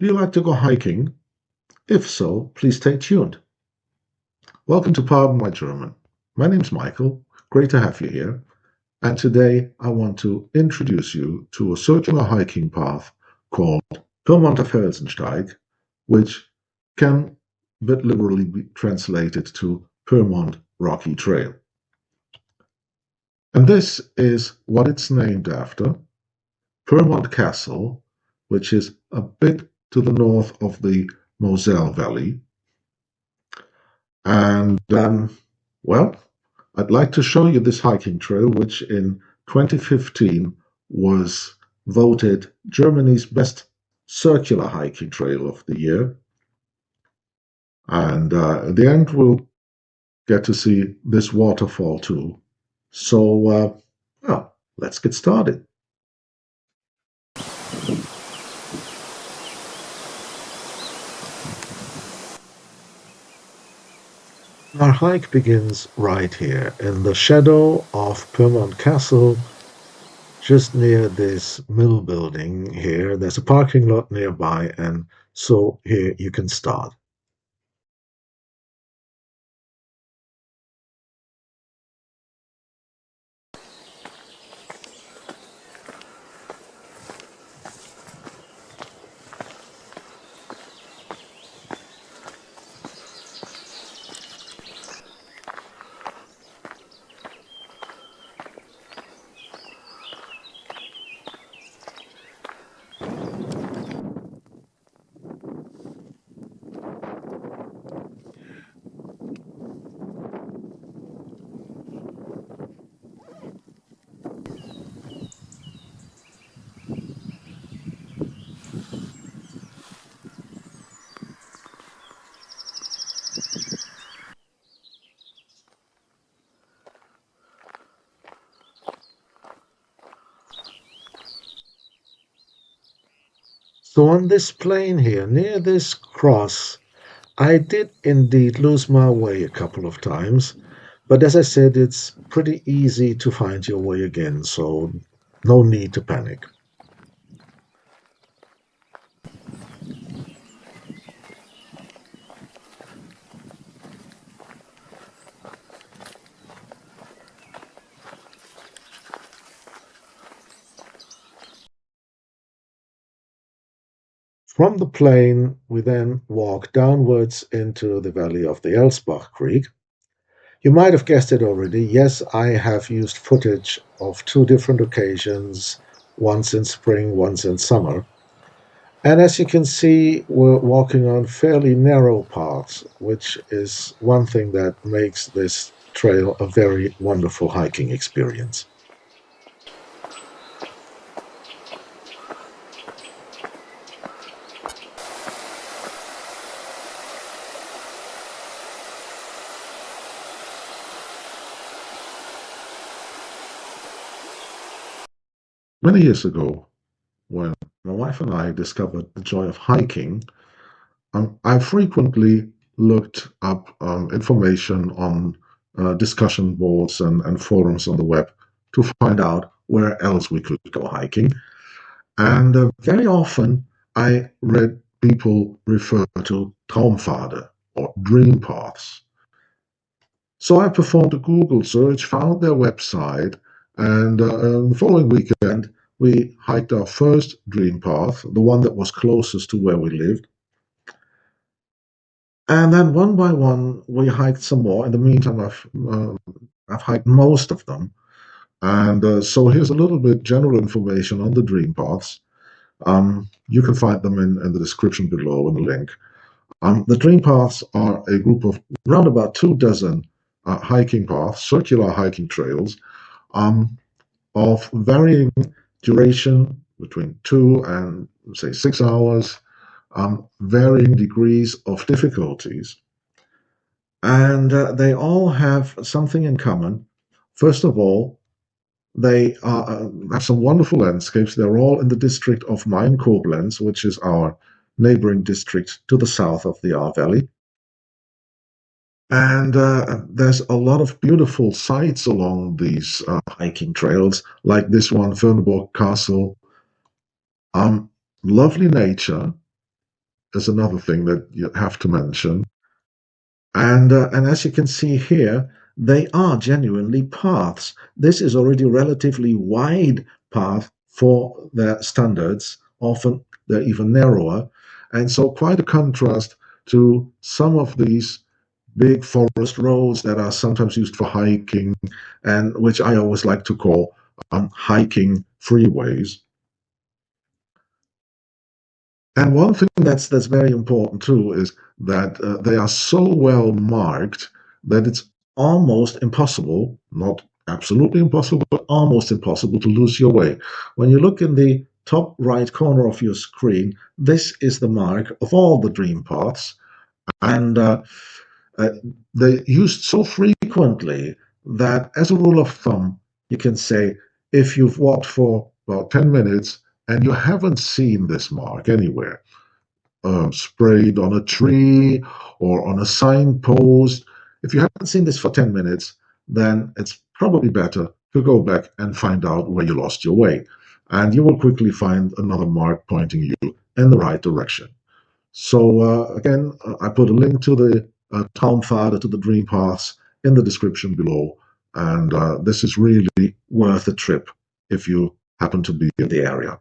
Do you like to go hiking? If so, please stay tuned. Welcome to Pardon My German. My name's Michael. Great to have you here. And today I want to introduce you to a circular hiking path called Pyrmonter Felsensteig, which can bit literally be translated to Pyrmont Rocky Trail. And this is what it's named after, Pyrmont Castle, which is a bit to the north of the Moselle Valley. And well, I'd like to show you this hiking trail, which in 2015 was voted Germany's best circular hiking trail of the year. And at the end, we'll get to see this waterfall too. So, well, let's get started. Our hike begins right here in the shadow of Pyrmont Castle, just near this mill building here. There's a parking lot nearby, and so here you can start. So on this plain here, near this cross, I did indeed lose my way a couple of times, but as I said, it's pretty easy to find your way again, so no need to panic. From the plain, we then walk downwards into the valley of the Elzbach Creek. You might have guessed it already. Yes, I have used footage of two different occasions, once in spring, once in summer. And as you can see, we're walking on fairly narrow paths, which is one thing that makes this trail a very wonderful hiking experience. Many years ago, when my wife and I discovered the joy of hiking, I frequently looked up information on discussion boards and forums on the web to find out where else we could go hiking. And very often I read people refer to Traumpfade or dream paths. So I performed a Google search, found their website, and the following weekend we hiked our first dream path, the one that was closest to where we lived. And then one by one, we hiked some more. In the meantime, I've hiked most of them. And so here's a little bit general information on the dream paths. You can find them in the description below in the link. The dream paths are a group of around about 24 hiking paths, circular hiking trails, of varying duration between 2 and say 6 hours, varying degrees of difficulties. And they all have something in common. First of all, they have some wonderful landscapes. They're all in the district of Main-Koblenz, which is our neighboring district to the south of the Ahr Valley. And there's a lot of beautiful sights along these hiking trails, like this one, Pyrmont Castle. Lovely nature, is another thing that you have to mention. And as you can see here, they are genuinely paths. This is already a relatively wide path for their standards. Often they're even narrower. And so quite a contrast to some of these big forest roads that are sometimes used for hiking and which I always like to call hiking freeways. And one thing that's very important too is that they are so well marked that it's almost impossible, not absolutely impossible, but almost impossible to lose your way. When you look in the top right corner of your screen, this is the mark of all the dream paths, and uh, they're used so frequently that, as a rule of thumb, you can say if you've walked for about 10 minutes and you haven't seen this mark anywhere, sprayed on a tree or on a signpost. If you haven't seen this for 10 minutes, then it's probably better to go back and find out where you lost your way. And you will quickly find another mark pointing you in the right direction. So, again, I put a link to the Traumpfade, to the Dream Paths, in the description below. And this is really worth a trip if you happen to be in the area.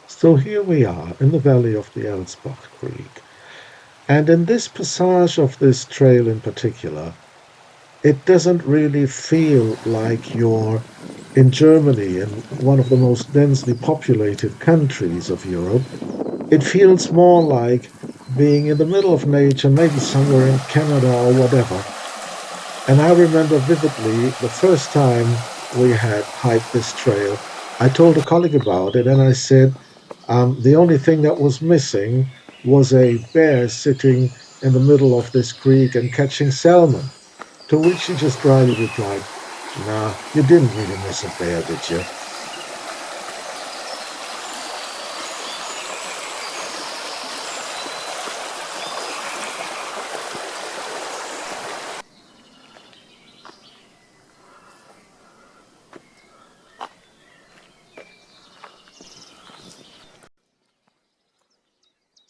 So here we are in the valley of the Elzbach Creek. And in this passage of this trail in particular, it doesn't really feel like you're in Germany, in one of the most densely populated countries of Europe. It feels more like being in the middle of nature, maybe somewhere in Canada or whatever. And I remember vividly the first time we had hiked this trail, I told a colleague about it and I said, the only thing that was missing was a bear sitting in the middle of this creek and catching salmon. To which she just dryly replied, "Nah, you didn't really miss a bear, did you?"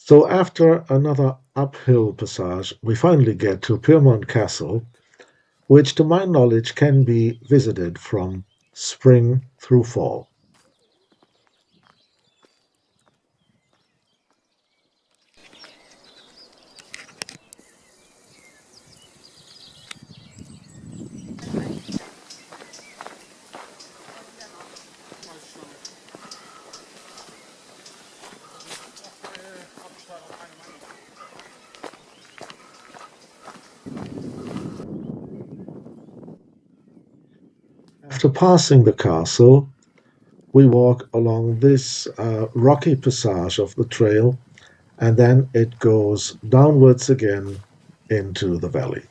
So after another uphill passage, we finally get to Pyrmont Castle, which to my knowledge can be visited from spring through fall. After passing the castle, we walk along this rocky passage of the trail, and then it goes downwards again into the valley.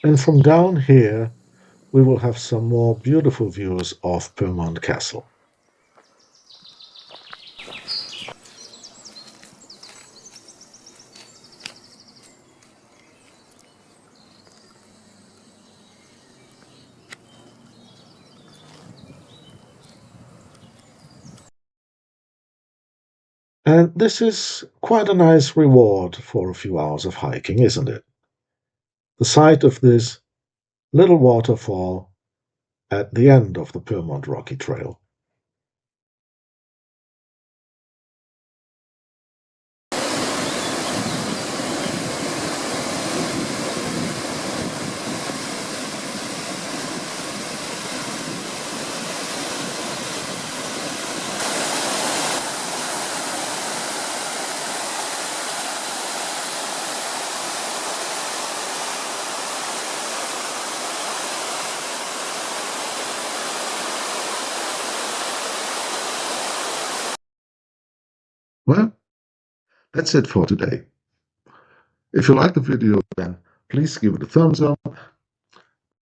And from down here, we will have some more beautiful views of Pyrmont Castle. And this is quite a nice reward for a few hours of hiking, isn't it? The sight of this little waterfall at the end of the Pyrmont Rocky Trail. Well, that's it for today. If you like the video, then please give it a thumbs up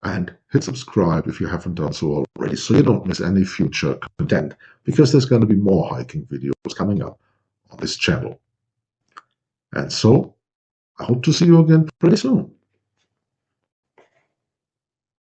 and hit subscribe if you haven't done so already, so you don't miss any future content, because there's going to be more hiking videos coming up on this channel. And so, I hope to see you again pretty soon.